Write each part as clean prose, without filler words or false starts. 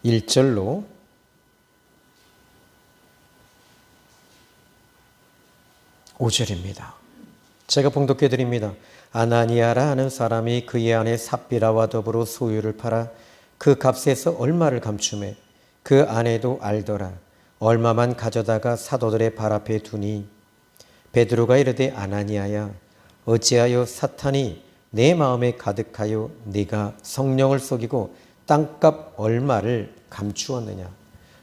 1절로 5절입니다. 제가 봉독해 드립니다. 아나니아라 하는 사람이 그의 아내 삽비라와 더불어 소유를 팔아 그 값에서 얼마를 감추매 그 아내도 알더라. 얼마만 가져다가 사도들의 발 앞에 두니 베드로가 이르되 아나니아야 어찌하여 사탄이 내 마음에 가득하여 네가 성령을 속이고 땅값 얼마를 감추었느냐.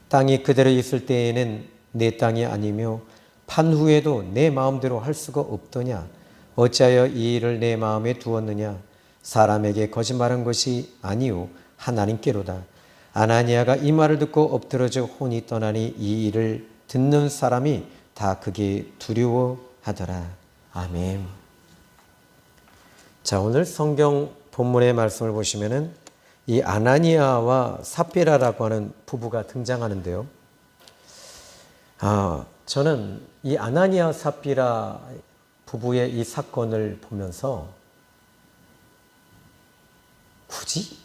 땅이 그대로 있을 때에는 내 땅이 아니며 판 후에도 내 마음대로 할 수가 없더냐. 어찌하여 이 일을 내 마음에 두었느냐. 사람에게 거짓말한 것이 아니오 하나님께로다. 아나니아가 이 말을 듣고 엎드러져 혼이 떠나니 이 일을 듣는 사람이 다 그게 두려워하더라. 아멘. 자, 오늘 성경 본문의 말씀을 보시면은 이 아나니아와 삽비라라고 하는 부부가 등장하는데요. 저는 이 아나니아 삽비라 부부의 이 사건을 보면서 굳이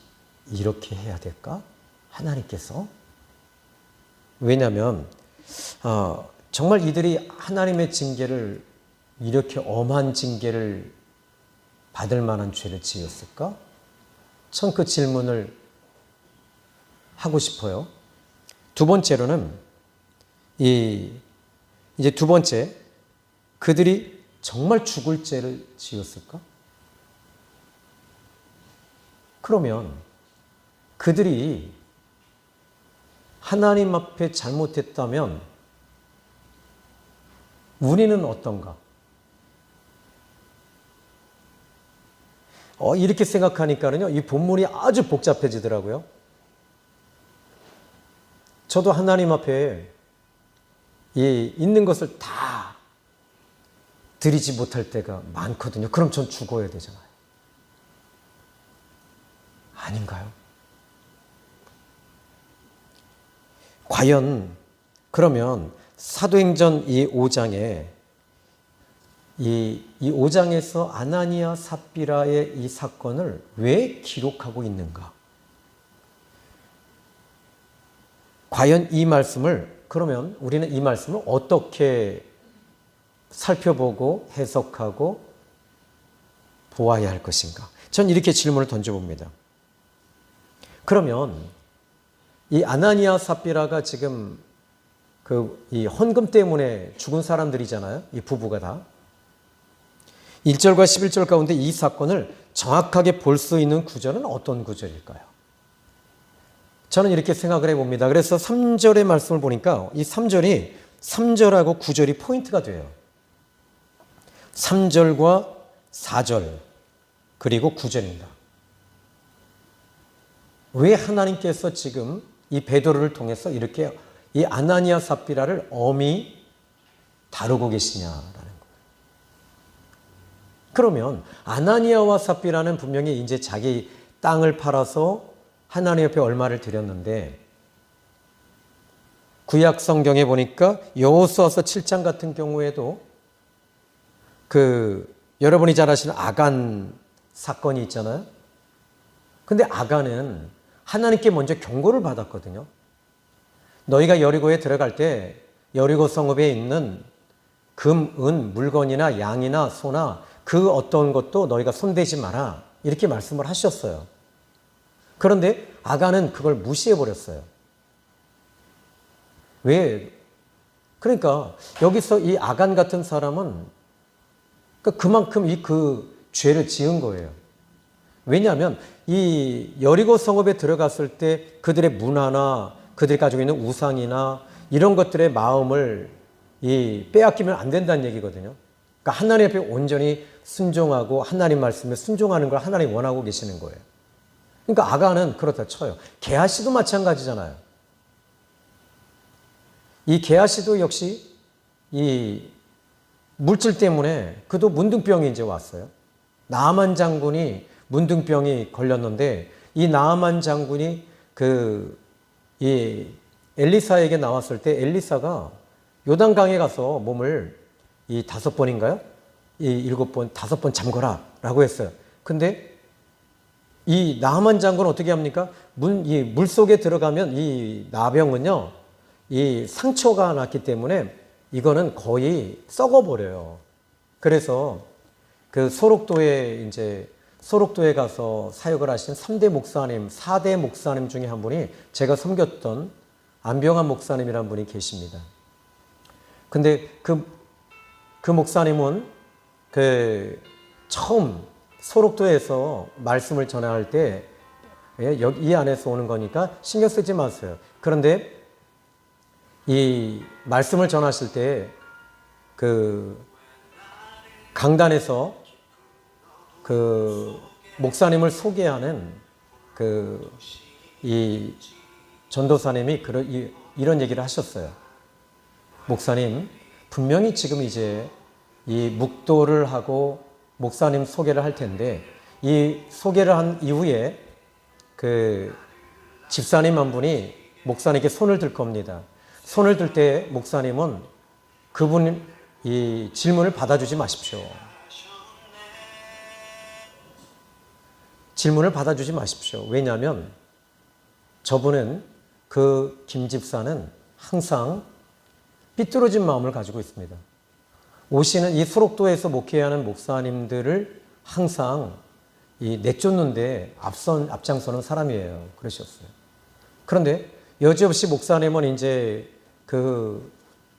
이렇게 해야 될까? 하나님께서? 왜냐하면 정말 이들이 하나님의 징계를 이렇게 엄한 징계를 받을 만한 죄를 지었을까? 전 그 질문을 하고 싶어요. 두 번째로는 이제 두 번째, 그들이 정말 죽을 죄를 지었을까? 그러면 그들이 하나님 앞에 잘못했다면 우리는 어떤가? 이렇게 생각하니까는요, 이 본문이 아주 복잡해지더라고요. 저도 하나님 앞에 있는 것을 다 드리지 못할 때가 많거든요. 그럼 전 죽어야 되잖아요. 아닌가요? 과연 그러면 사도행전 이 5장에 이 5장에서 아나니아 삽비라의 이 사건을 왜 기록하고 있는가? 과연 이 말씀을, 그러면 우리는 이 말씀을 어떻게 살펴보고 해석하고 보아야 할 것인가? 전 이렇게 질문을 던져봅니다. 그러면 이 아나니아 삽비라가 지금 이 헌금 때문에 죽은 사람들이잖아요. 이 부부가 다. 1절과 11절 가운데 이 사건을 정확하게 볼 수 있는 구절은 어떤 구절일까요? 저는 이렇게 생각을 해봅니다. 그래서 3절의 말씀을 보니까 이 3절이 3절하고 9절이 포인트가 돼요. 3절과 4절 그리고 9절입니다. 왜 하나님께서 지금 이 베드로를 통해서 이렇게 이 아나니아 삽비라를 엄히 다루고 계시냐라는 거예요. 그러면 아나니아와 삽비라는 분명히 이제 자기 땅을 팔아서 하나님 옆에 얼마를 드렸는데, 구약 성경에 보니까 여호수아서 7장 같은 경우에도 여러분이 잘 아시는 아간 사건이 있잖아요. 근데 아간은 하나님께 먼저 경고를 받았거든요. 너희가 여리고에 들어갈 때 여리고 성읍에 있는 금, 은, 물건이나 양이나 소나 그 어떤 것도 너희가 손대지 마라. 이렇게 말씀을 하셨어요. 그런데 아간은 그걸 무시해버렸어요. 왜? 그러니까 여기서 이 아간 같은 사람은 그만큼 그 죄를 지은 거예요. 왜냐하면 이 여리고 성읍에 들어갔을 때 그들의 문화나 그들이 가지고 있는 우상이나 이런 것들의 마음을 빼앗기면 안 된다는 얘기거든요. 그러니까 하나님 앞에 온전히 순종하고 하나님 말씀에 순종하는 걸 하나님이 원하고 계시는 거예요. 그러니까 아간은 그렇다 쳐요. 게하시도 마찬가지잖아요. 이 게하시도 역시 이 물질 때문에 그도 문둥병이 이제 왔어요. 나아만 장군이 문둥병이 걸렸는데 이 나아만 장군이 이 엘리사에게 나왔을 때 엘리사가 요단강에 가서 몸을 5번인가요? 7번, 5번 잠궈라 라고 했어요. 근데 이 나만 장군은 어떻게 합니까? 이 물속에 들어가면 이 나병은요, 이 상처가 났기 때문에 이거는 거의 썩어버려요. 그래서 그 소록도에 가서 사역을 하신 3대 목사님, 4대 목사님 중에 한 분이 제가 섬겼던 안병환 목사님이라는 분이 계십니다. 근데 그 목사님은 처음 소록도에서 말씀을 전할 때 이 안에서 오는 거니까 신경 쓰지 마세요. 그런데 이 말씀을 전하실 때 그 강단에서 그 목사님을 소개하는 이 전도사님이 이런 얘기를 하셨어요. 목사님, 분명히 지금 이제 이 묵도를 하고 목사님 소개를 할 텐데, 이 소개를 한 이후에 그 집사님 한 분이 목사님께 손을 들 겁니다. 손을 들 때 목사님은 그분 이 질문을 받아주지 마십시오. 질문을 받아주지 마십시오. 왜냐하면 저분은 김 집사는 항상 삐뚤어진 마음을 가지고 있습니다. 오시는 이 소록도에서 목회하는 목사님들을 항상 내쫓는데 앞장서는 사람이에요. 그러셨어요. 그런데 여지없이 목사님은 이제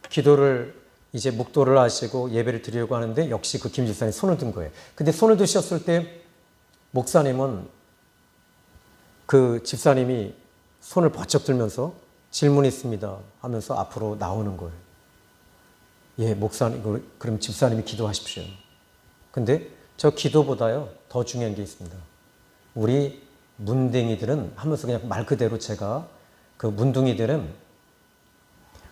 기도를 이제 묵도를 하시고 예배를 드리려고 하는데 역시 김 집사님이 손을 든 거예요. 근데 손을 드셨을 때 목사님은 집사님이 손을 번쩍 들면서 질문이 있습니다 하면서 앞으로 나오는 거예요. 예, 목사님, 그럼 집사님이 기도하십시오. 근데 저 기도보다요, 더 중요한 게 있습니다. 우리 문댕이들은 하면서 그냥 말 그대로 제가 문둥이들은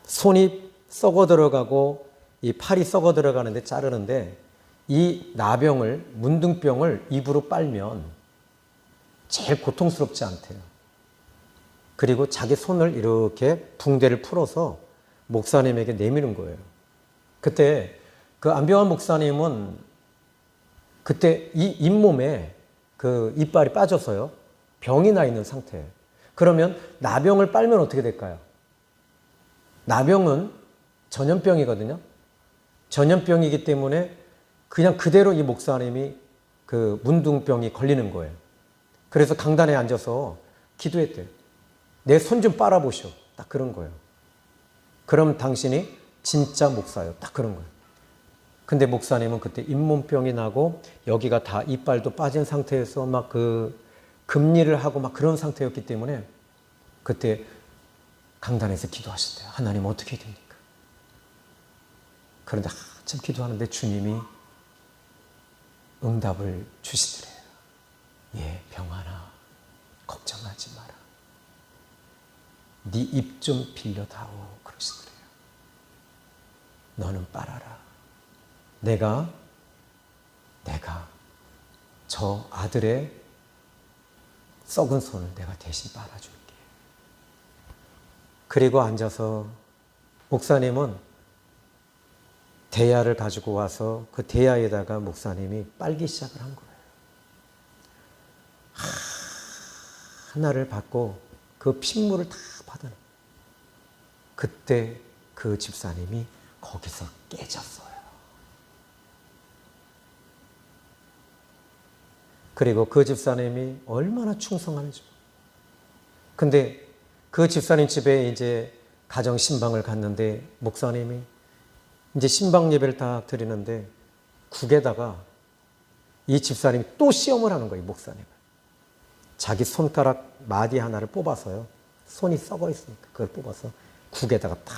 손이 썩어 들어가고 이 팔이 썩어 들어가는데 자르는데 이 문둥병을 입으로 빨면 제일 고통스럽지 않대요. 그리고 자기 손을 이렇게 붕대를 풀어서 목사님에게 내미는 거예요. 그때 안병환 목사님은 그때 이 잇몸에 이빨이 빠져서요, 병이 나 있는 상태예요. 그러면 나병을 빨면 어떻게 될까요? 나병은 전염병이거든요. 전염병이기 때문에 그냥 그대로 이 목사님이 문둥병이 걸리는 거예요. 그래서 강단에 앉아서 기도했대요. 내 손 좀 빨아보시오. 딱 그런 거예요. 그럼 당신이 진짜 목사예요. 딱 그런 거예요. 근데 목사님은 그때 잇몸병이 나고 여기가 다 이빨도 빠진 상태에서 막 금리를 하고 막 그런 상태였기 때문에 그때 강단에서 기도하셨대요. 하나님 어떻게 해야 됩니까? 그런데 한참 기도하는데 주님이 응답을 주시더래요. 예, 병환아, 걱정하지 마라. 네 입 좀 빌려다오 그러시더래요. 너는 빨아라. 내가 저 아들의 썩은 손을 내가 대신 빨아줄게. 그리고 앉아서 목사님은 대야를 가지고 와서 그 대야에다가 목사님이 빨기 시작을 한 거예요. 하나를 받고 그 핏물을 다 받아내. 그때 그 집사님이 거기서 깨졌어요. 그리고 그 집사님이 얼마나 충성하는지. 근데 그 집사님 집에 이제 가정 신방을 갔는데 목사님이 이제 신방 예배를 다 드리는데 국에다가 이 집사님이 또 시험을 하는 거예요, 목사님을. 자기 손가락 마디 하나를 뽑아서요. 손이 썩어 있으니까 그걸 뽑아서 국에다가 딱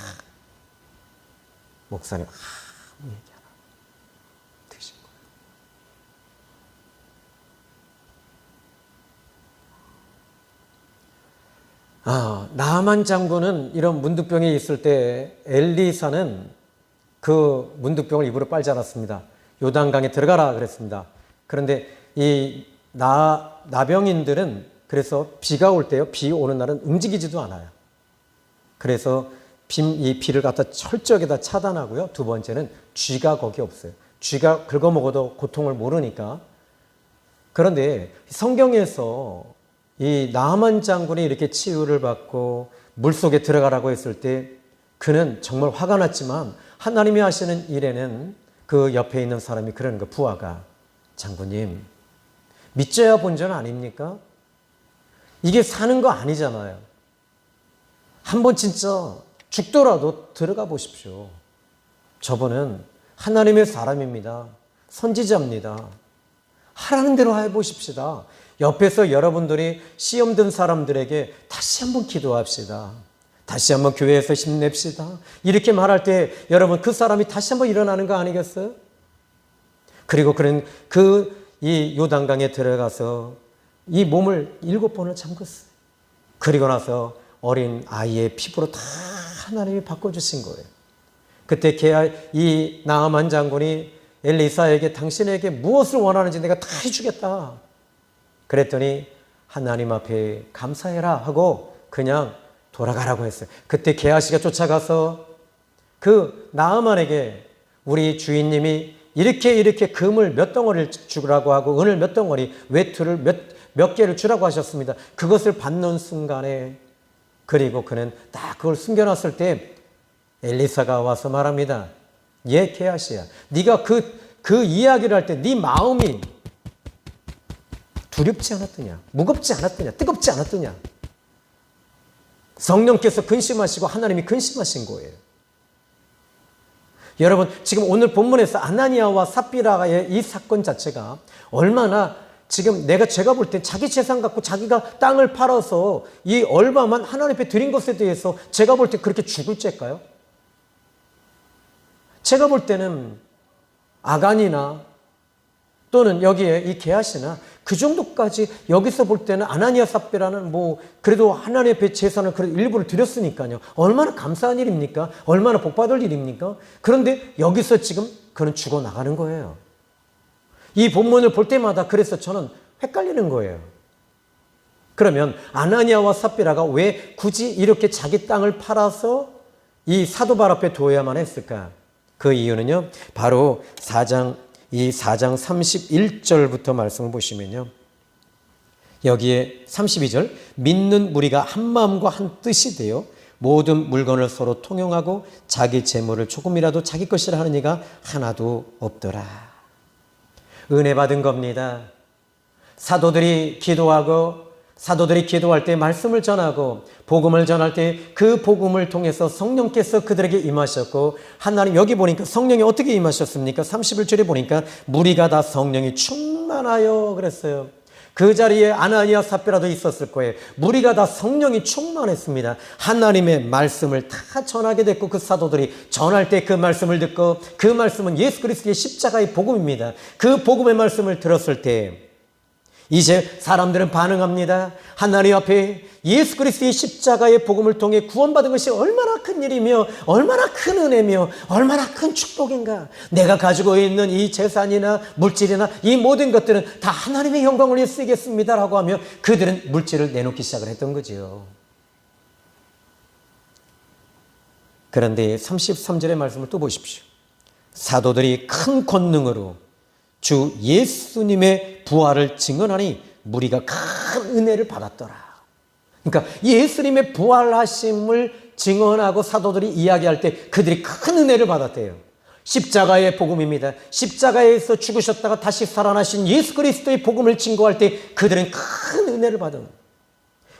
목사님 아무 얘기 하나 드신 거예요. 나만 장군은 이런 문둥병이 있을 때 엘리사는 그 문둥병을 입으로 빨지 않았습니다. 요단강에 들어가라 그랬습니다. 그런데 이 나병인들은 그래서 비가 올 때요, 비 오는 날은 움직이지도 않아요. 그래서 이 비를 갖다 철저하게 차단하고요. 두 번째는 쥐가 거기 없어요. 쥐가 긁어먹어도 고통을 모르니까. 그런데 성경에서 이 나아만 장군이 이렇게 치유를 받고 물속에 들어가라고 했을 때 그는 정말 화가 났지만 하나님이 하시는 일에는 그 옆에 있는 사람이 그러는 거, 부하가, 장군님 믿져야 본전 아닙니까? 이게 사는 거 아니잖아요. 한번 진짜 죽더라도 들어가 보십시오. 저분은 하나님의 사람입니다. 선지자입니다. 하라는 대로 해보십시다. 옆에서 여러분들이 시험 든 사람들에게 다시 한번 기도합시다. 다시 한번 교회에서 힘냅시다. 이렇게 말할 때 여러분 그 사람이 다시 한번 일어나는 거 아니겠어요? 그리고 그는 이 요단강에 들어가서 이 몸을 7번을 잠갔어요. 그리고 나서 어린 아이의 피부로 다 하나님이 바꿔주신 거예요. 그때 이 나아만 장군이 엘리사에게 당신에게 무엇을 원하는지 내가 다 해주겠다. 그랬더니 하나님 앞에 감사해라 하고 그냥 돌아가라고 했어요. 그때 게하시가 쫓아가서 그 나아만에게 우리 주인님이 이렇게 금을 몇 덩어리를 주라고 하고 은을 몇 덩어리, 외투를 몇 개를 주라고 하셨습니다. 그것을 받는 순간에 그리고 그는 딱 그걸 숨겨놨을 때 엘리사가 와서 말합니다. 예, 게하시야. 네가 그 이야기를 할 때 네 마음이 두렵지 않았더냐? 무겁지 않았더냐? 뜨겁지 않았더냐? 성령께서 근심하시고 하나님이 근심하신 거예요. 여러분 지금 오늘 본문에서 아나니아와 삽비라의 이 사건 자체가 얼마나 지금 제가 볼 때 자기 재산 갖고 자기가 땅을 팔아서 이 얼마만 하나님 앞에 드린 것에 대해서 제가 볼 때 그렇게 죽을 죄일까요? 제가 볼 때는 아간이나 또는 여기에 이 게하시나 그 정도까지 여기서 볼 때는 아나니아 삽비라는 그래도 하나님 앞에 재산을 그래도 일부를 드렸으니까요. 얼마나 감사한 일입니까? 얼마나 복받을 일입니까? 그런데 여기서 지금 그는 죽어나가는 거예요. 이 본문을 볼 때마다 그래서 저는 헷갈리는 거예요. 그러면 아나니아와 삽비라가 왜 굳이 이렇게 자기 땅을 팔아서 이 사도발 앞에 두어야만 했을까? 그 이유는요. 바로 4장 31절부터 말씀을 보시면요. 여기에 32절 믿는 무리가 한 마음과 한 뜻이 되어 모든 물건을 서로 통용하고 자기 재물을 조금이라도 자기 것이라 하는 이가 하나도 없더라. 은혜 받은 겁니다. 사도들이 기도할 때 말씀을 전하고 복음을 전할 때 그 복음을 통해서 성령께서 그들에게 임하셨고 하나님 여기 보니까 성령이 어떻게 임하셨습니까? 31절에 보니까 무리가 다 성령이 충만하여 그랬어요. 그 자리에 아나니아 삽비라도 있었을 거예요. 무리가 다 성령이 충만했습니다. 하나님의 말씀을 다 전하게 됐고 그 사도들이 전할 때 그 말씀을 듣고 그 말씀은 예수 그리스도의 십자가의 복음입니다. 그 복음의 말씀을 들었을 때 이제 사람들은 반응합니다. 하나님 앞에 예수 그리스도의 십자가의 복음을 통해 구원받은 것이 얼마나 큰 일이며 얼마나 큰 은혜며 얼마나 큰 축복인가. 내가 가지고 있는 이 재산이나 물질이나 이 모든 것들은 다 하나님의 영광을 위해 쓰겠습니다라고 하며 그들은 물질을 내놓기 시작을 했던 거죠. 그런데 33절의 말씀을 또 보십시오. 사도들이 큰 권능으로 주 예수님의 부활을 증언하니 무리가 큰 은혜를 받았더라. 그러니까 예수님의 부활하심을 증언하고 사도들이 이야기할 때 그들이 큰 은혜를 받았대요. 십자가의 복음입니다. 십자가에서 죽으셨다가 다시 살아나신 예수 그리스도의 복음을 증거할 때 그들은 큰 은혜를 받은,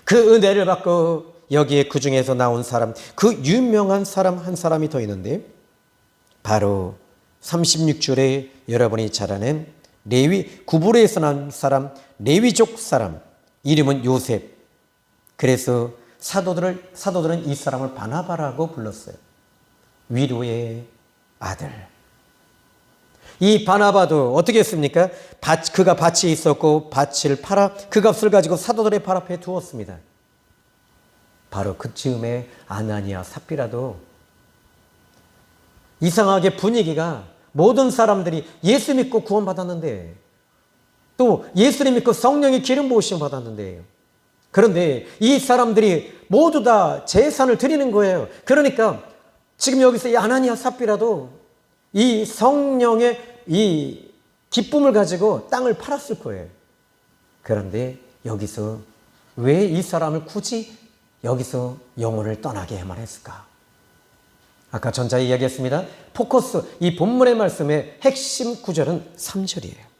그 은혜를 받고 여기에 그 중에서 나온 사람, 그 유명한 사람 한 사람이 더 있는데 바로 36절에 여러분이 잘 아는 구브로에서 난 사람, 레위족 사람, 이름은 요셉. 그래서 사도들은 이 사람을 바나바라고 불렀어요. 위로의 아들. 이 바나바도 어떻게 했습니까? 그가 밭이 있었고 밭을 팔아 그 값을 가지고 사도들의 발 앞에 두었습니다. 바로 그 즈음에 아나니아 삽비라도 이상하게 분위기가 모든 사람들이 예수 믿고 구원받았는데 또 예수를 믿고 성령의 기름 부으심 받았는데 그런데 이 사람들이 모두 다 제사를 드리는 거예요. 그러니까 지금 여기서 이 아나니아 삽비라도 이 성령의 이 기쁨을 가지고 땅을 팔았을 거예요. 그런데 여기서 왜 이 사람을 굳이 여기서 영혼을 떠나게만 했을까? 아까 전자 이야기했습니다. 포커스, 이 본문의 말씀의 핵심 구절은 3절이에요.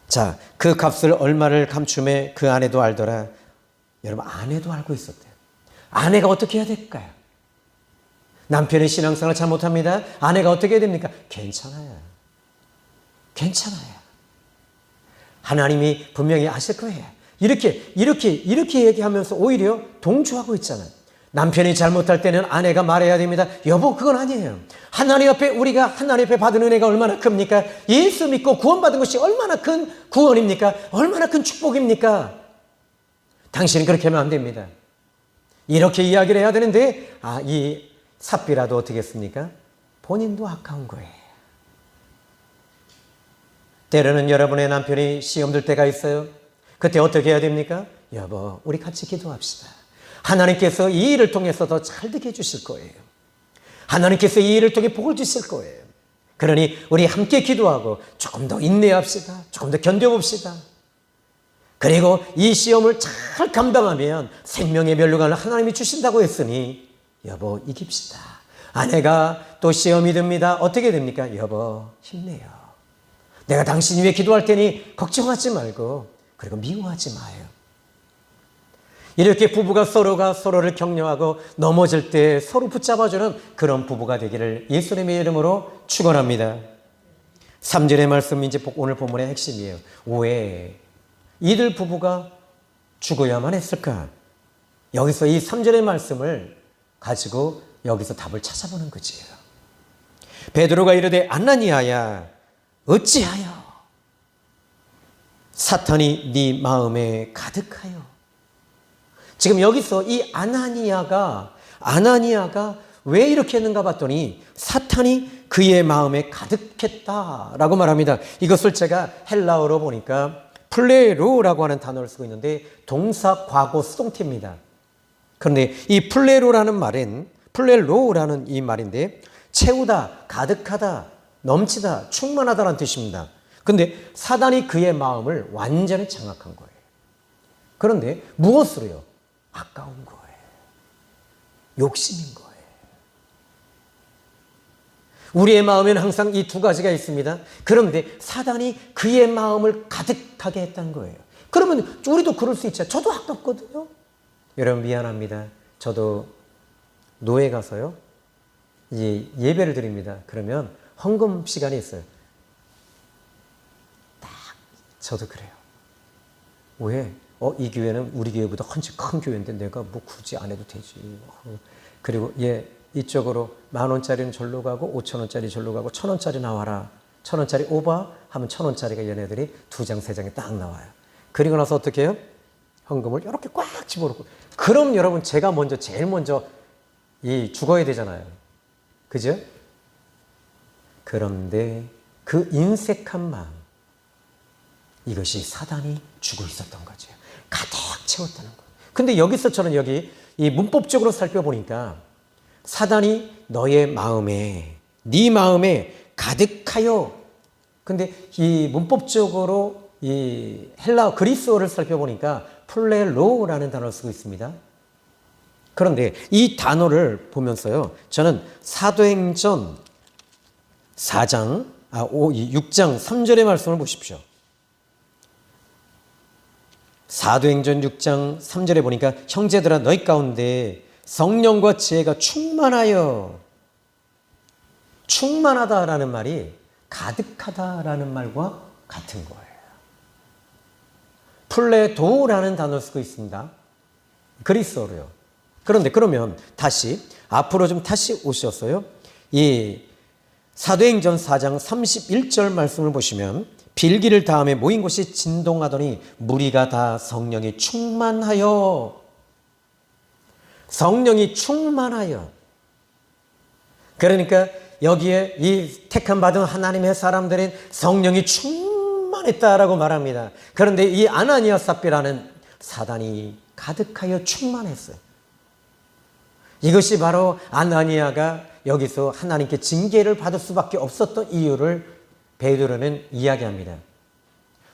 자, 그 값을 얼마를 감춤에 그 아내도 알더라. 여러분, 아내도 알고 있었대요. 아내가 어떻게 해야 될까요? 남편의 신앙생활 잘못합니다. 아내가 어떻게 해야 됩니까? 괜찮아요. 괜찮아요. 하나님이 분명히 아실 거예요. 이렇게 얘기하면서 오히려 동조하고 있잖아요. 남편이 잘못할 때는 아내가 말해야 됩니다. 여보, 그건 아니에요. 하나님 앞에 우리가 하나님 앞에 받은 은혜가 얼마나 큽니까? 예수 믿고 구원받은 것이 얼마나 큰 구원입니까? 얼마나 큰 축복입니까? 당신은 그렇게 하면 안 됩니다. 이렇게 이야기를 해야 되는데 이 삽비라도 어떻게 했습니까? 본인도 아까운 거예요. 때로는 여러분의 남편이 시험 들 때가 있어요. 그때 어떻게 해야 됩니까? 여보, 우리 같이 기도합시다. 하나님께서 이 일을 통해서 더 잘 되게 해주실 거예요. 하나님께서 이 일을 통해 복을 주실 거예요. 그러니 우리 함께 기도하고 조금 더 인내합시다. 조금 더 견뎌봅시다. 그리고 이 시험을 잘 감당하면 생명의 면류관을 하나님이 주신다고 했으니 여보, 이깁시다. 아내가 또 시험이 듭니다. 어떻게 됩니까? 여보, 힘내요. 내가 당신 위해 기도할 테니 걱정하지 말고, 그리고 미워하지 마요. 이렇게 부부가 서로가 서로를 격려하고 넘어질 때 서로 붙잡아주는 그런 부부가 되기를 예수님의 이름으로 축원합니다. 3절의 말씀이 이제 오늘 본문의 핵심이에요. 왜 이들 부부가 죽어야만 했을까? 여기서 이 3절의 말씀을 가지고 여기서 답을 찾아보는 거지요. 베드로가 이르되 아나니아야, 어찌하여 사탄이 네 마음에 가득하여. 지금 여기서 이 아나니아가 왜 이렇게 했는가 봤더니 사탄이 그의 마음에 가득했다라고 말합니다. 이것을 제가 헬라어로 보니까 플레로라고 하는 단어를 쓰고 있는데 동사 과거 수동태입니다. 그런데 이 플레로라는 이 말인데 채우다, 가득하다, 넘치다, 충만하다라는 뜻입니다. 그런데 사단이 그의 마음을 완전히 장악한 거예요. 그런데 무엇으로요? 아까운 거예요. 욕심인 거예요. 우리의 마음에는 항상 이 두 가지가 있습니다. 그런데 사단이 그의 마음을 가득하게 했다는 거예요. 그러면 우리도 그럴 수 있죠. 저도 아깝거든요. 여러분, 미안합니다. 저도 노예 가서요, 이제 예배를 드립니다. 그러면 헌금 시간이 있어요. 딱 저도 그래요. 왜? 이 교회는 우리 교회보다 훨씬 큰 교회인데 내가 뭐 굳이 안 해도 되지. 그리고 이쪽으로 10,000원짜리는 절로 가고 5,000원짜리 절로 가고 1,000원짜리 나와라. 1,000원짜리 오바 하면 1,000원짜리가 얘네들이 2장, 3장에 딱 나와요. 그리고 나서 어떻게 해요? 헌금을 이렇게 꽉 집어넣고. 그럼 여러분, 제가 제일 먼저 죽어야 되잖아요. 그죠? 그런데 그 인색한 마음, 이것이 사단이 주고 있었던 거죠. 가득 채웠다는 거예요. 근데 여기서 저는 이 문법적으로 살펴보니까 사단이 너의 마음에, 네 마음에 가득하여. 근데 이 문법적으로 이 헬라 그리스어를 살펴보니까 플레로라는 단어를 쓰고 있습니다. 그런데 이 단어를 보면서요, 저는 사도행전 6장 3절의 말씀을 보십시오. 사도행전 6장 3절에 보니까 형제들아, 너희 가운데 성령과 지혜가 충만하다라는 말이 가득하다라는 말과 같은 거예요. 플레도라는 단어를 쓰고 있습니다. 그리스어로요. 그런데 그러면 앞으로 좀 다시 오셨어요. 이 사도행전 4장 31절 말씀을 보시면 빌기를 다음에 모인 곳이 진동하더니 무리가 다 성령이 충만하여. 그러니까 여기에 이 택함 받은 하나님의 사람들은 성령이 충만했다라고 말합니다. 그런데 이 아나니아 삽비라는 사단이 가득하여 충만했어요. 이것이 바로 아나니아가 여기서 하나님께 징계를 받을 수밖에 없었던 이유를 베드로는 이야기합니다.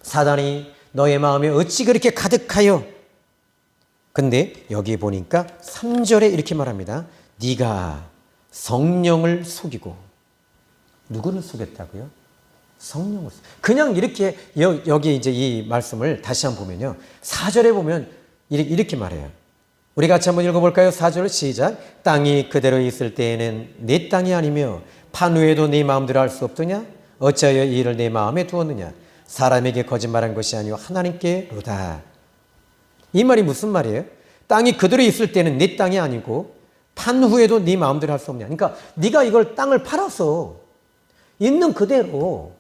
사단이 너의 마음에 어찌 그렇게 가득하여. 근데 여기 보니까 3절에 이렇게 말합니다. 네가 성령을 속이고. 누구를 속였다고요? 성령을. 그냥 이렇게 여기 이제 이 말씀을 다시 한번 보면요. 4절에 보면 이렇게 말해요. 우리 같이 한번 읽어볼까요? 4절 시작. 땅이 그대로 있을 때에는 내 땅이 아니며 판 후에도 네 마음대로 할 수 없더냐? 어찌하여 이 일을 내 마음에 두었느냐? 사람에게 거짓말한 것이 아니오 하나님께로다. 이 말이 무슨 말이에요? 땅이 그대로 있을 때는 네 땅이 아니고 판 후에도 네 마음대로 할 수 없냐? 그러니까 네가 이걸 땅을 팔아서 있는 그대로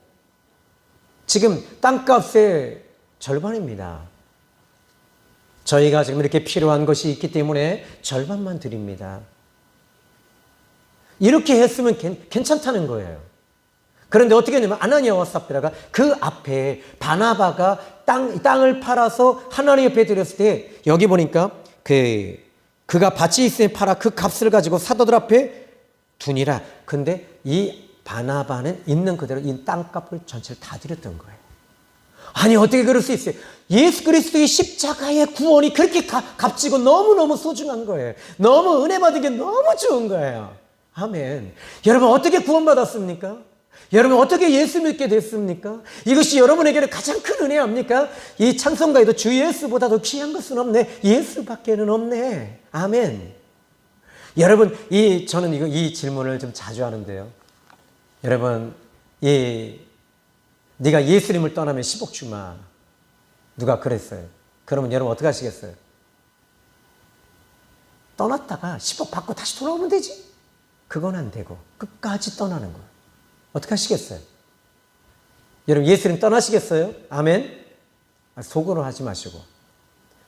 지금 땅값의 절반입니다. 저희가 지금 이렇게 필요한 것이 있기 때문에 절반만 드립니다. 이렇게 했으면 괜찮다는 거예요. 그런데 어떻게 했냐면 아나니아와 삽비라가 그 앞에 바나바가 땅을 팔아서 하나님 옆에 드렸을 때 여기 보니까 그가 밭이 있으니 팔아 그 값을 가지고 사도들 앞에 두니라. 근데 이 바나바는 있는 그대로 이 땅값을 전체를 다 드렸던 거예요. 아니 어떻게 그럴 수 있어요? 예수 그리스도의 십자가의 구원이 그렇게 값지고 너무너무 소중한 거예요. 너무 은혜 받은 게 너무 좋은 거예요. 아멘. 여러분 어떻게 구원받았습니까? 여러분 어떻게 예수 믿게 됐습니까? 이것이 여러분에게는 가장 큰 은혜 아닙니까? 이 찬송가에도 주 예수보다 더 귀한 것은 없네. 예수밖에는 없네. 아멘. 여러분 저는 이 질문을 좀 자주 하는데요. 여러분 네가 예수님을 떠나면 10억 주마. 누가 그랬어요? 그러면 여러분 어떻게 하시겠어요? 떠났다가 10억 받고 다시 돌아오면 되지. 그건 안 되고 끝까지 떠나는 거예요. 어떻게 하시겠어요? 여러분 예수님 떠나시겠어요? 아멘? 속으로 하지 마시고.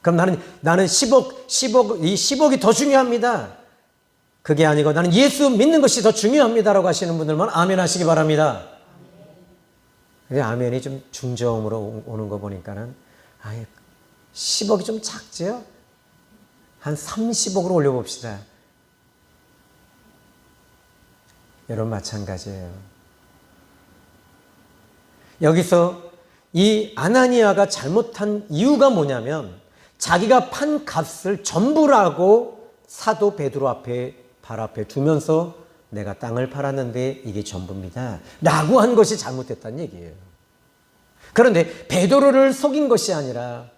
그럼 나는 10억, 이 10억이 더 중요합니다. 그게 아니고 나는 예수 믿는 것이 더 중요합니다라고 하시는 분들만 아멘 하시기 바랍니다. 근데 아멘이 좀 중저음으로 오는 거 보니까는 10억이 좀 작죠? 한 30억으로 올려봅시다. 여러분 마찬가지예요. 여기서 이 아나니아가 잘못한 이유가 뭐냐면 자기가 판 값을 전부라고 사도 베드로 앞에 발 앞에 두면서 내가 땅을 팔았는데 이게 전부입니다 라고 한 것이 잘못됐다는 얘기예요. 그런데 베드로를 속인 것이 아니라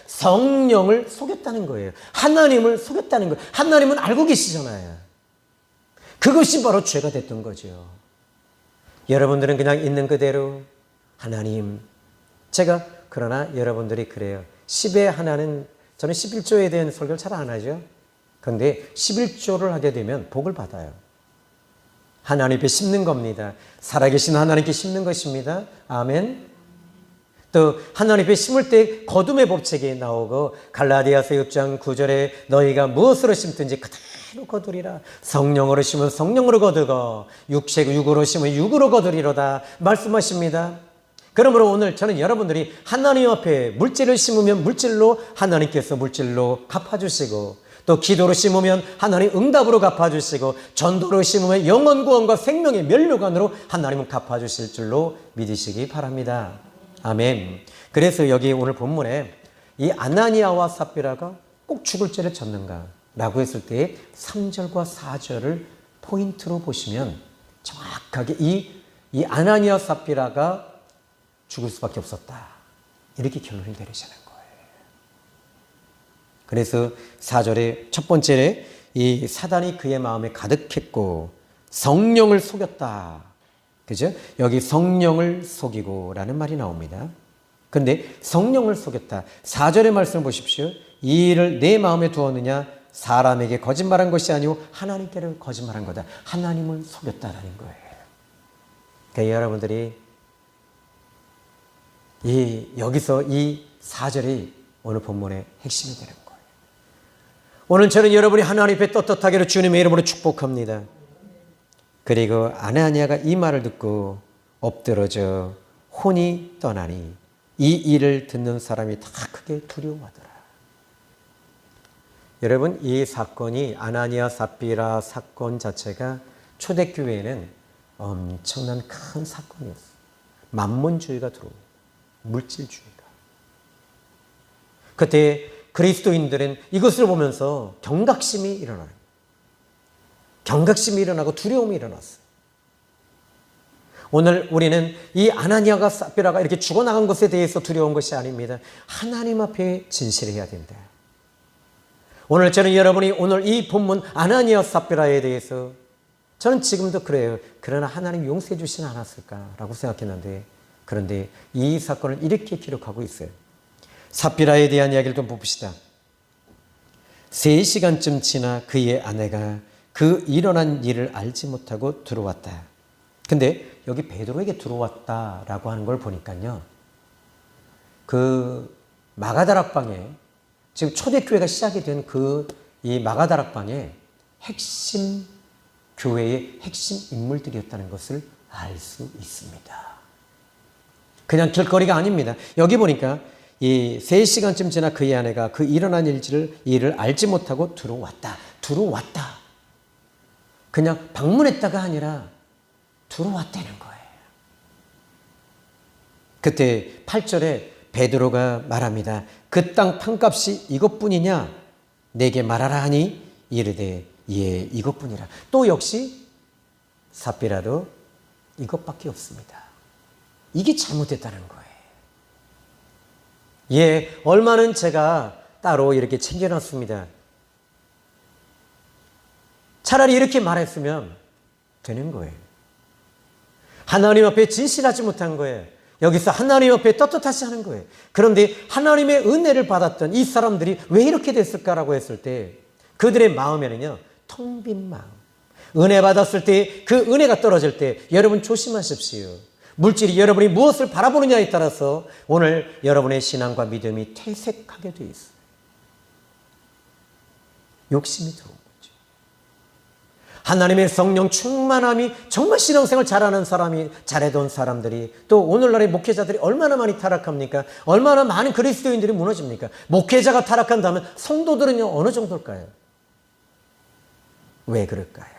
성령을 속였다는 거예요. 하나님을 속였다는 거예요. 하나님은 알고 계시잖아요. 그것이 바로 죄가 됐던 거죠. 여러분들은 그냥 있는 그대로 하나님, 그러나 여러분들이 그래요. 10의 하나는, 저는 11조에 대한 설교를 잘 안 하죠. 그런데 11조를 하게 되면 복을 받아요. 하나님 앞에 심는 겁니다. 살아계신 하나님께 심는 것입니다. 아멘. 또 하나님 앞에 심을 때 거둠의 법칙이 나오고 갈라디아서 6장 9절에 너희가 무엇으로 심든지 그대로 거두리라. 성령으로 심으면 성령으로 거두고 육으로 심으면 육으로 거두리로다 말씀하십니다. 그러므로 오늘 저는 여러분들이 하나님 앞에 물질을 심으면 물질로 하나님께서 물질로 갚아주시고 또 기도로 심으면 하나님 응답으로 갚아주시고 전도로 심으면 영원 구원과 생명의 면류관으로 하나님은 갚아주실 줄로 믿으시기 바랍니다. 아멘. 그래서 여기 오늘 본문에 이 아나니아와 삽비라가 꼭 죽을 죄를 졌는가 라고 했을 때 3절과 4절을 포인트로 보시면 정확하게 이 아나니아 삽비라가 죽을 수밖에 없었다. 이렇게 결론이 내리시는 거예요. 그래서 4절에 첫 번째에 이 사단이 그의 마음에 가득했고 성령을 속였다. 그죠? 여기 성령을 속이고 라는 말이 나옵니다. 근데 성령을 속였다. 4절의 말씀을 보십시오. 이 일을 내 마음에 두었느냐? 사람에게 거짓말한 것이 아니고 하나님께를 거짓말한 거다. 하나님을 속였다라는 거예요. 그러니까 여러분들이 여기서 이 4절이 오늘 본문의 핵심이 되는 거예요. 오늘 저는 여러분이 하나님 앞에 떳떳하기를 주님의 이름으로 축복합니다. 그리고 아나니아가 이 말을 듣고 엎드러져 혼이 떠나니 이 일을 듣는 사람이 다 크게 두려워하더라. 여러분 이 사건이 아나니아 삽비라 사건 자체가 초대교회에는 엄청난 큰 사건이었어요. 만몬주의가 들어옵니다. 물질주의가. 그때 그리스도인들은 이것을 보면서 경각심이 일어나요. 경각심이 일어나고 두려움이 일어났어요. 오늘 우리는 이 아나니아가 삽비라가 이렇게 죽어나간 것에 대해서 두려운 것이 아닙니다. 하나님 앞에 진실해야 된다. 오늘 저는 여러분이 오늘 이 본문 아나니아 삽비라에 대해서 저는 지금도 그래요. 그러나 하나님 용서해 주시지 않았을까라고 생각했는데, 그런데 이 사건을 이렇게 기록하고 있어요. 삽비라에 대한 이야기를 좀 봅시다. 3시간쯤 지나 그의 아내가 그 일어난 일을 알지 못하고 들어왔다. 근데 여기 베드로에게 들어왔다라고 하는 걸 보니까요, 그 마가다락방에 지금 초대교회가 시작이 된 이 마가다락방에 핵심 교회의 핵심 인물들이었다는 것을 알 수 있습니다. 그냥 길거리가 아닙니다. 여기 보니까 이 3시간쯤 지나 그의 아내가 그 일어난 일을 알지 못하고 들어왔다. 그냥 방문했다가 아니라 들어왔다는 거예요. 그때 8절에 베드로가 말합니다. 그 땅 판값이 이것뿐이냐? 내게 말하라 하니 이르되 예, 이것뿐이라. 또 역시 삽비라도 이것밖에 없습니다. 이게 잘못됐다는 거예요. 예, 얼마는 제가 따로 이렇게 챙겨놨습니다. 차라리 이렇게 말했으면 되는 거예요. 하나님 앞에 진실하지 못한 거예요. 여기서 하나님 앞에 떳떳하지 않은 거예요. 그런데 하나님의 은혜를 받았던 이 사람들이 왜 이렇게 됐을까라고 했을 때 그들의 마음에는요, 텅 빈 마음. 은혜 받았을 때 그 은혜가 떨어질 때 여러분 조심하십시오. 물질이 여러분이 무엇을 바라보느냐에 따라서 오늘 여러분의 신앙과 믿음이 퇴색하게 돼 있어요. 욕심이 들어온 거죠. 하나님의 성령 충만함이 정말 신앙생활 잘하는 사람이, 잘해둔 사람들이, 또 오늘날의 목회자들이 얼마나 많이 타락합니까? 얼마나 많은 그리스도인들이 무너집니까? 목회자가 타락한다면 성도들은요, 어느 정도일까요? 왜 그럴까요?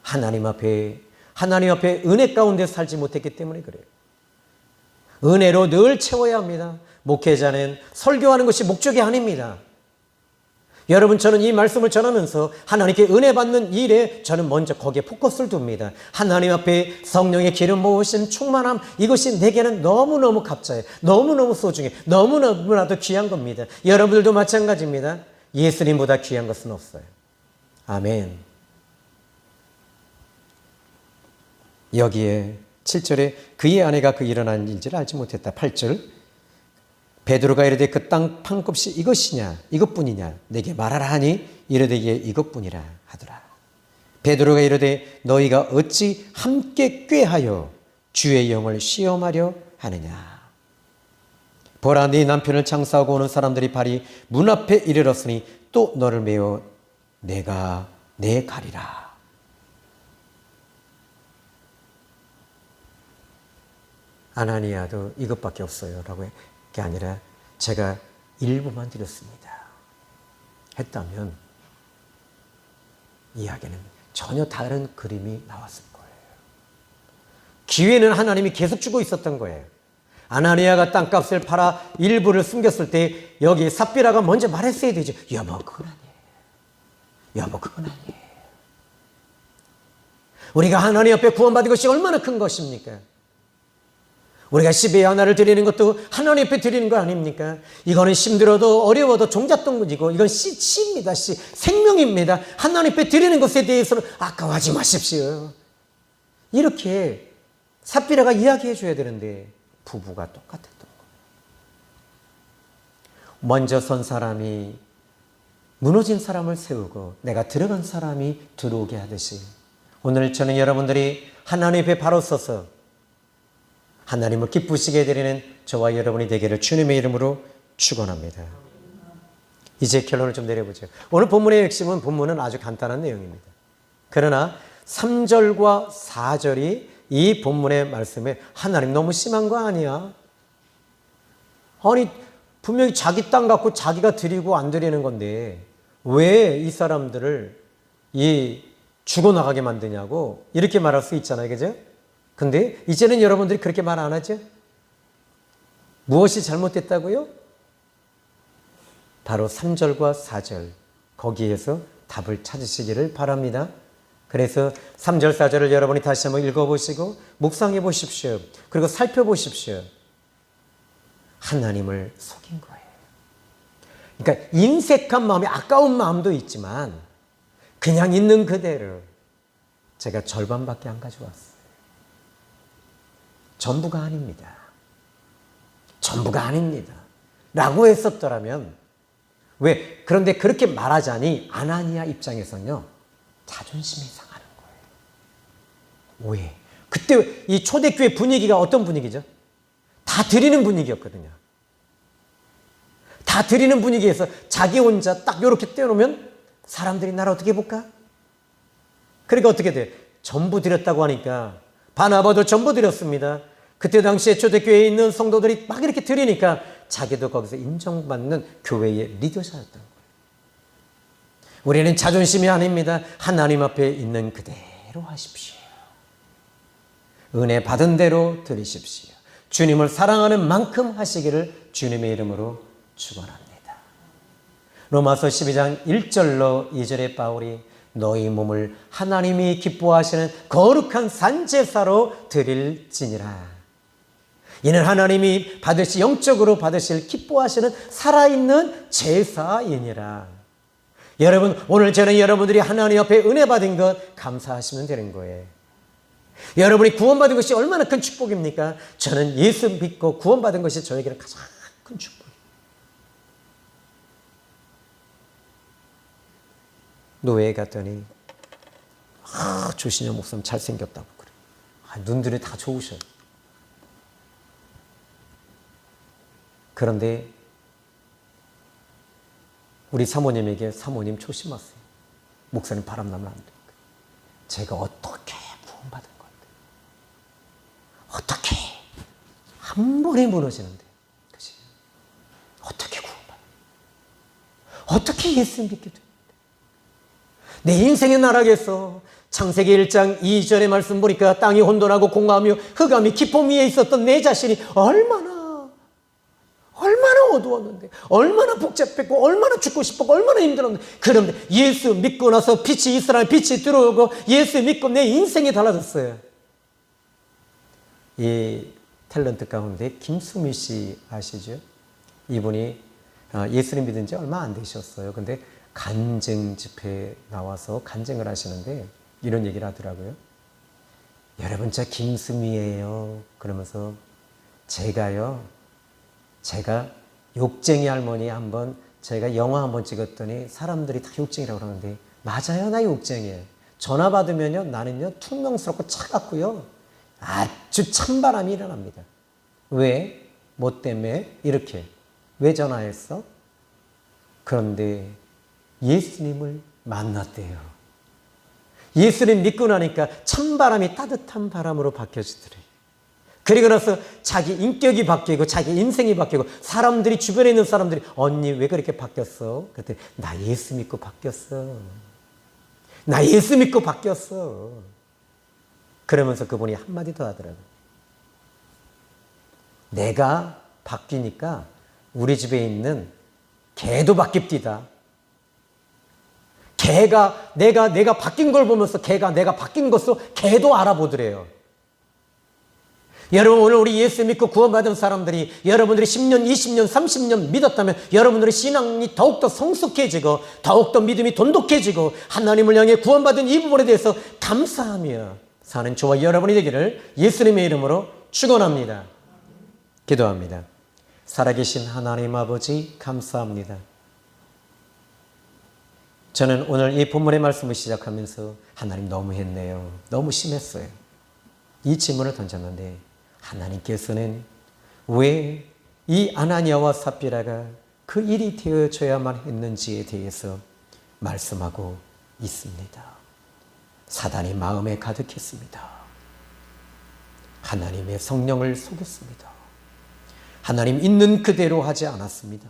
하나님 앞에 은혜 가운데 살지 못했기 때문에 그래요. 은혜로 늘 채워야 합니다. 목회자는 설교하는 것이 목적이 아닙니다. 여러분, 저는 이 말씀을 전하면서 하나님께 은혜 받는 일에 저는 먼저 거기에 포커스를 둡니다. 하나님 앞에 성령의 기름 부으신 충만함, 이것이 내게는 너무너무 값져요. 너무너무 소중해. 너무너무나도 귀한 겁니다. 여러분들도 마찬가지입니다. 예수님보다 귀한 것은 없어요. 아멘. 여기에 7절에 그의 아내가 그 일어난 일지를 알지 못했다. 8절 베드로가 이르되 그 땅 판값이 이것이냐 이것뿐이냐 내게 말하라 하니 이르되 예, 이것뿐이라 하더라. 베드로가 이르되 너희가 어찌 함께 꾀하여 주의 영을 시험하려 하느냐. 보라, 네 남편을 장사하고 오는 사람들이 발이 문 앞에 이르렀으니 또 너를 메어 내가 내 가리라. 아나니아도 이것밖에 없어요 라고 한 게 아니라 제가 일부만 드렸습니다 했다면 이야기는 전혀 다른 그림이 나왔을 거예요. 기회는 하나님이 계속 주고 있었던 거예요. 아나니아가 땅값을 팔아 일부를 숨겼을 때 여기 삽비라가 먼저 말했어야 되죠. 여보, 그건 아니에요. 여보, 그건 아니에요. 우리가 하나님 앞에 구원받은 것이 얼마나 큰 것입니까? 우리가 10의 하나를 드리는 것도 하나님 앞에 드리는 거 아닙니까? 이거는 힘들어도 어려워도 종잣돈이고 이건 씨입니다. 씨. 생명입니다. 하나님 앞에 드리는 것에 대해서는 아까워하지 마십시오. 이렇게 삽비라가 이야기해 줘야 되는데 부부가 똑같았던 거예요. 먼저 선 사람이 무너진 사람을 세우고 내가 들어간 사람이 들어오게 하듯이 오늘 저는 여러분들이 하나님 앞에 바로 서서 하나님을 기쁘시게 해드리는 저와 여러분이 되기를 주님의 이름으로 축원합니다. 이제 결론을 좀 내려보죠. 오늘 본문의 핵심은 본문은 아주 간단한 내용입니다. 그러나 3절과 4절이 이 본문의 말씀에 하나님 너무 심한 거 아니야? 아니 분명히 자기 땅 갖고 자기가 드리고 안 드리는 건데 왜 이 사람들을 이 죽어나가게 만드냐고 이렇게 말할 수 있잖아요. 그죠? 근데 이제는 여러분들이 그렇게 말 안 하죠? 무엇이 잘못됐다고요? 바로 3절과 4절 거기에서 답을 찾으시기를 바랍니다. 그래서 3절, 4절을 여러분이 다시 한번 읽어보시고 묵상해 보십시오. 그리고 살펴보십시오. 하나님을 속인 거예요. 그러니까 인색한 마음이 아까운 마음도 있지만 그냥 있는 그대로 제가 절반밖에 안 가져왔어요. 전부가 아닙니다. 전부가 아닙니다. 라고 했었더라면 왜? 그런데 그렇게 말하자니 아나니아 입장에서는요. 자존심이 상하는 거예요. 왜? 그때 이 초대교회 분위기가 어떤 분위기죠? 다 드리는 분위기였거든요. 다 드리는 분위기에서 자기 혼자 딱 이렇게 떼어놓으면 사람들이 나를 어떻게 볼까? 그러니까 어떻게 돼? 전부 드렸다고 하니까 바나바도 전부 드렸습니다. 그때 당시에 초대교회에 있는 성도들이 막 이렇게 드리니까 자기도 거기서 인정받는 교회의 리더셨던 거예요. 우리는 자존심이 아닙니다. 하나님 앞에 있는 그대로 하십시오. 은혜 받은 대로 드리십시오. 주님을 사랑하는 만큼 하시기를 주님의 이름으로 축원합니다. 로마서 12장 1절로 2절에 바울이 너희 몸을 하나님이 기뻐하시는 거룩한 산제사로 드릴지니라. 이는 하나님이 영적으로 받으실 기뻐하시는 살아있는 제사이니라. 여러분, 오늘 저는 여러분들이 하나님 앞에 은혜 받은 것 감사하시면 되는 거예요. 여러분이 구원받은 것이 얼마나 큰 축복입니까? 저는 예수 믿고 구원받은 것이 저에게는 가장 큰 축복이에요. 노예에 갔더니 조신영 목사님 잘생겼다고 그래. 눈들이 다 좋으셔요. 그런데 우리 사모님에게 사모님 조심하세요. 목사님 바람 나면 안 돼요. 제가 어떻게 구원받은 건데 어떻게 한 번에 무너지는데 그치? 어떻게 구원받아? 어떻게 예수 믿게 됩니까? 내 인생의 나락에서 창세기 1장 2절의 말씀 보니까 땅이 혼돈하고 공허하며 흑암이 깊음 위에 있었던 내 자신이 얼마나 어두웠는데, 얼마나 복잡했고, 얼마나 죽고 싶었고, 얼마나 힘들었는데, 그런데 예수 믿고 나서 빛이 이스라엘 빛이 들어오고 예수 믿고 내 인생이 달라졌어요. 이 탤런트 가운데 김수미 씨 아시죠? 이분이 예수님 믿은 지 얼마 안 되셨어요. 근데 간증 집회에 나와서 간증을 하시는데 이런 얘기를 하더라고요. 여러분, 저 김수미예요. 그러면서 제가 욕쟁이 할머니 제가 영화 한번 찍었더니 사람들이 다 욕쟁이라고 그러는데 맞아요, 나 욕쟁이에요. 전화 받으면요, 나는요 퉁명스럽고 차갑고요 아주 찬바람이 일어납니다. 왜? 뭐 때문에? 이렇게. 왜 전화했어? 그런데 예수님을 만났대요. 예수님 믿고 나니까 찬바람이 따뜻한 바람으로 바뀌어지더래요. 그리고 나서 자기 인격이 바뀌고 자기 인생이 바뀌고 사람들이 주변에 있는 사람들이 언니 왜 그렇게 바뀌었어? 그랬더니 나 예수 믿고 바뀌었어. 나 예수 믿고 바뀌었어. 그러면서 그분이 한마디 더 하더라고요. 내가 바뀌니까 우리 집에 있는 개도 바뀝디다. 개가 내가 바뀐 걸 보면서 개가 내가 바뀐 것으로 개도 알아보더래요. 여러분, 오늘 우리 예수 믿고 구원받은 사람들이 여러분들이 10년, 20년, 30년 믿었다면 여러분들의 신앙이 더욱더 성숙해지고 더욱더 믿음이 돈독해지고 하나님을 향해 구원받은 이 부분에 대해서 감사하며 사는 저와 여러분이 되기를 예수님의 이름으로 축원합니다. 기도합니다. 살아계신 하나님 아버지 감사합니다. 저는 오늘 이 본문의 말씀을 시작하면서 하나님 너무했네요. 너무 심했어요. 이 질문을 던졌는데 하나님께서는 왜 이 아나니아와 삽비라가 그 일이 되어져야만 했는지에 대해서 말씀하고 있습니다. 사단이 마음에 가득했습니다. 하나님의 성령을 속였습니다. 하나님 있는 그대로 하지 않았습니다.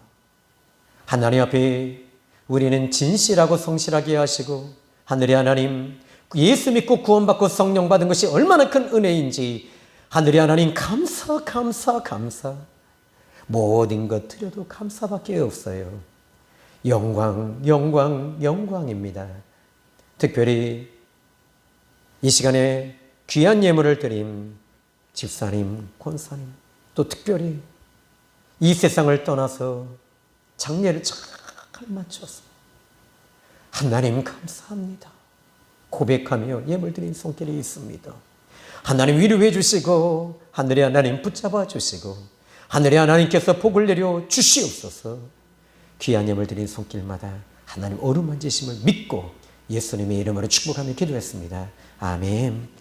하나님 앞에 우리는 진실하고 성실하게 하시고 하늘의 하나님, 예수 믿고 구원받고 성령 받은 것이 얼마나 큰 은혜인지 하늘의 하나님 감사 감사 감사. 모든 것 드려도 감사밖에 없어요. 영광 영광 영광입니다. 특별히 이 시간에 귀한 예물을 드린 집사님, 권사님, 또 특별히 이 세상을 떠나서 장례를 잘 마쳐서 하나님 감사합니다 고백하며 예물 드린 손길이 있습니다. 하나님 위로해 주시고 하늘의 하나님 붙잡아 주시고 하늘의 하나님께서 복을 내려 주시옵소서. 귀한 예물 드린 손길마다 하나님 어루만지심을 믿고 예수님의 이름으로 축복하며 기도했습니다. 아멘.